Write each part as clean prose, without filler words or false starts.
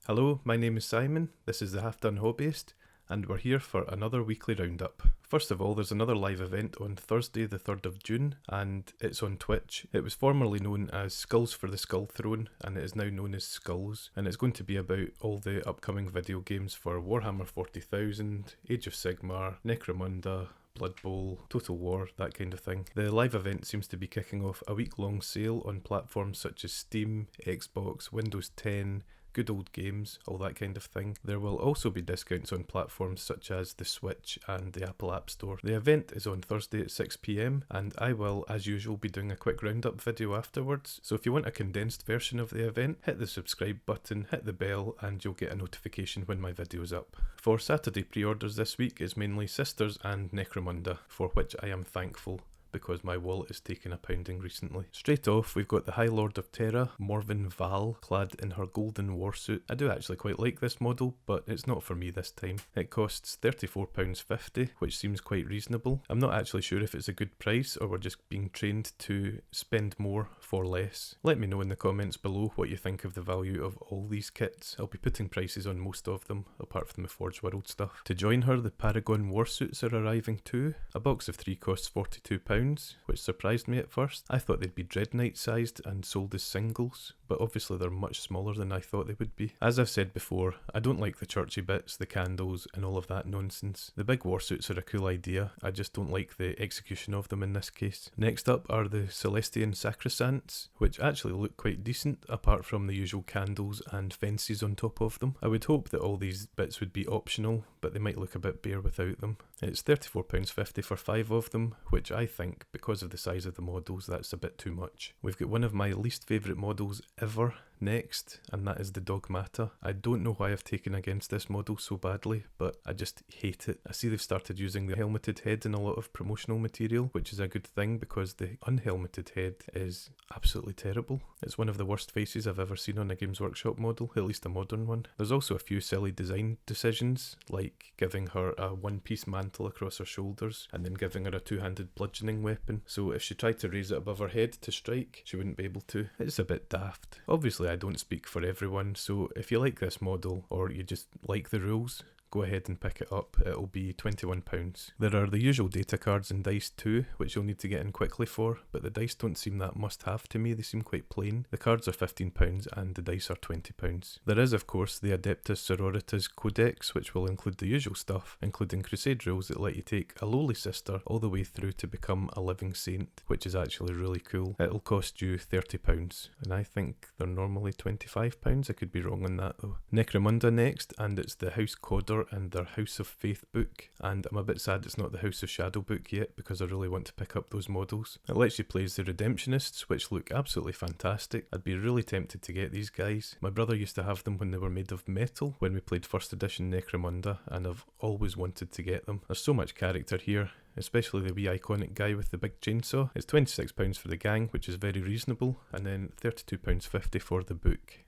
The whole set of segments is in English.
Hello, my name is Simon, this is the Half Done Hobbyist, and we're here for another weekly roundup. First of all, there's another live event on Thursday the 3rd of June, and it's on Twitch. It was formerly known as Skulls for the Skull Throne, and it is now known as Skulls, and it's going to be about all the upcoming video games for Warhammer 40,000, Age of Sigmar, Necromunda, Blood Bowl, Total War, that kind of thing. The live event seems to be kicking off a week-long sale on platforms such as Steam, Xbox, Windows 10, Good Old Games, all that kind of thing. There will also be discounts on platforms such as the Switch and the Apple App Store. The event is on Thursday at 6 PM, and I will, as usual, be doing a quick roundup video afterwards. So if you want a condensed version of the event, hit the subscribe button, hit the bell, and you'll get a notification when my video is up. For Saturday pre-orders this week is mainly Sisters and Necromunda, for which I am thankful, because my wallet has taken a pounding recently. Straight off, we've got the High Lord of Terra, Morven Val, clad in her golden warsuit. I do actually quite like this model, but it's not for me this time. It costs £34.50, which seems quite reasonable. I'm not actually sure if it's a good price, or we're just being trained to spend more for less. Let me know in the comments below what you think of the value of all these kits. I'll be putting prices on most of them, apart from the Forge World stuff. To join her, the Paragon Warsuits are arriving too. A box of 3 costs £42, which surprised me at first. I thought they'd be Dreadnought sized and sold as singles, but obviously they're much smaller than I thought they would be. As I've said before, I don't like the churchy bits, the candles, and all of that nonsense. The big warsuits are a cool idea, I just don't like the execution of them in this case. Next up are the Celestian Sacrosancts, which actually look quite decent, apart from the usual candles and fences on top of them. I would hope that all these bits would be optional, but they might look a bit bare without them. It's £34.50 for 5 of them, which I think, because of the size of the models, that's a bit too much. We've got one of my least favourite models ever next, and that is the Dogmata. I don't know why I've taken against this model so badly, but I just hate it. I see they've started using the helmeted head in a lot of promotional material, which is a good thing because the unhelmeted head is absolutely terrible. It's one of the worst faces I've ever seen on a Games Workshop model, at least a modern one. There's also a few silly design decisions, like giving her a one-piece mantle across her shoulders and then giving her a two-handed bludgeoning weapon, so if she tried to raise it above her head to strike, she wouldn't be able to. It's a bit daft. Obviously I don't speak for everyone, so if you like this model or you just like the rules, go ahead and pick it up. It'll be £21. There are the usual data cards and dice too, which you'll need to get in quickly for, but the dice don't seem that must-have to me, they seem quite plain. The cards are £15 and the dice are £20. There is of course the Adeptos Sororitas Codex, which will include the usual stuff, including crusade rules that let you take a lowly sister all the way through to become a living saint, which is actually really cool. It'll cost you £30, and I think they're normally £25, I could be wrong on that though. Necromunda next, and it's the House Coder and their House of Faith book, and I'm a bit sad it's not the House of Shadow book yet because I really want to pick up those models. It lets you play as the Redemptionists, which look absolutely fantastic. I'd be really tempted to get these guys. My brother used to have them when they were made of metal when we played 1st edition Necromunda, and I've always wanted to get them. There's so much character here, especially the wee iconic guy with the big chainsaw. It's £26 for the gang, which is very reasonable, and then £32.50 for the book.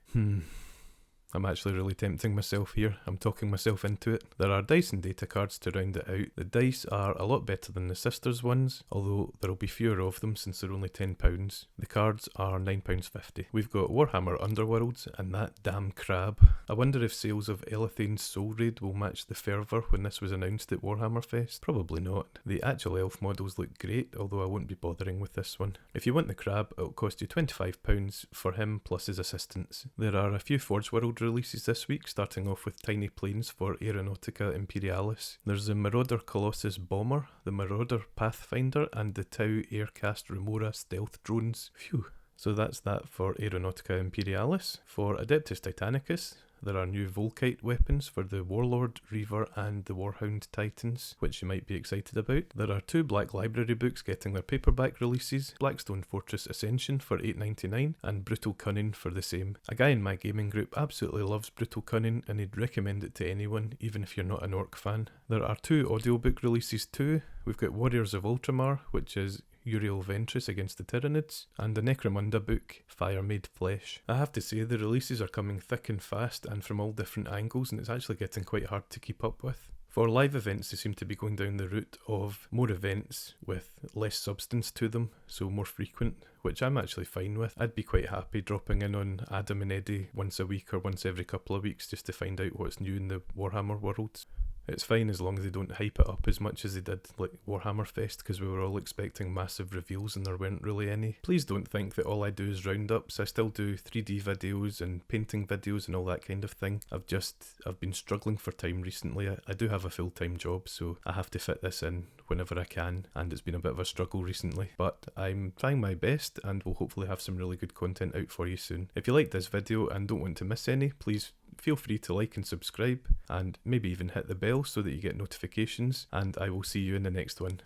I'm actually really tempting myself here. I'm talking myself into it. There are Dyson data cards to round it out. The dice are a lot better than the Sisters ones, although there'll be fewer of them since they're only £10. The cards are £9.50. We've got Warhammer Underworlds and that damn crab. I wonder if sales of Elathane's Soul Raid will match the fervour when this was announced at Warhammer Fest. Probably not. The actual elf models look great, although I won't be bothering with this one. If you want the crab, it'll cost you £25 for him plus his assistants. There are a few Forge World releases this week, starting off with tiny planes for Aeronautica Imperialis. There's the Marauder Colossus Bomber, the Marauder Pathfinder, and the Tau Aircast Remora stealth drones. Phew. So that's that for Aeronautica Imperialis. For Adeptus Titanicus, there are new Volkite weapons for the Warlord, Reaver and the Warhound Titans, which you might be excited about. There are 2 Black Library books getting their paperback releases, Blackstone Fortress Ascension for $8.99 and Brutal Cunning for the same. A guy in my gaming group absolutely loves Brutal Cunning and he'd recommend it to anyone, even if you're not an orc fan. There are 2 audiobook releases too. We've got Warriors of Ultramar, which is Uriel Ventress against the Tyranids, and the Necromunda book, Fire Made Flesh. I have to say the releases are coming thick and fast and from all different angles, and it's actually getting quite hard to keep up with. For live events, they seem to be going down the route of more events with less substance to them, so more frequent, which I'm actually fine with. I'd be quite happy dropping in on Adam and Eddie once a week or once every couple of weeks just to find out what's new in the Warhammer worlds. It's fine as long as they don't hype it up as much as they did like Warhammer Fest, because we were all expecting massive reveals and there weren't really any. Please don't think that all I do is roundups. I still do 3D videos and painting videos and all that kind of thing. I've been struggling for time recently. I do have a full-time job, so I have to fit this in whenever I can, and it's been a bit of a struggle recently, but I'm trying my best and will hopefully have some really good content out for you soon. If you like this video and don't want to miss any, please feel free to like and subscribe, and maybe even hit the bell so that you get notifications, and I will see you in the next one.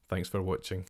Thanks for watching.